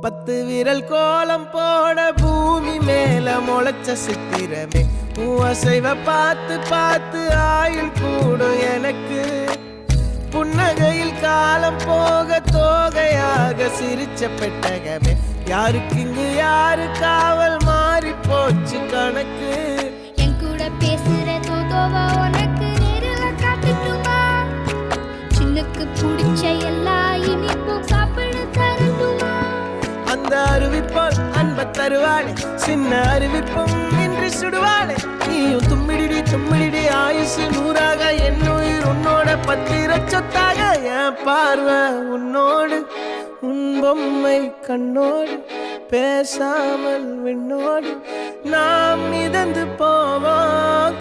10 விரல் கோலம் போட பூமி மேல முளைச்ச சித்திரமே அசைவ பார்த்து பார்த்து ஆயுள் கூடும் எனக்கு புன்னகையில் காலம் போக தோகையாக சிரிச்ச பெட்டகமே யாருக்கு இங்கு யாரு காவல் மாறி போச்சு கணக்கு என் கூட பேசுற தோதோவா உனக்கு நேரில் காட்டுட்டுமா சின்னுக்கு பிடிச்ச எல்லா இனிப்பும் சாப்பிட தரட்டுமா அந்த அறிவிப்பால் அன்ப தருவாளே சின்ன அறிவிப்பும் இன்றி சுடுவாளே நீயும் தும்மிடி தும்மிடி ஆயுசு 100ஆக என் உயிர் உன்னோட 10 சொத்தாக என் பார்வை உன்னோடு உன் பொம்மை கண்ணோடு பேசாமல் விண்ணோடு நாம் மிதந்து போவோம்.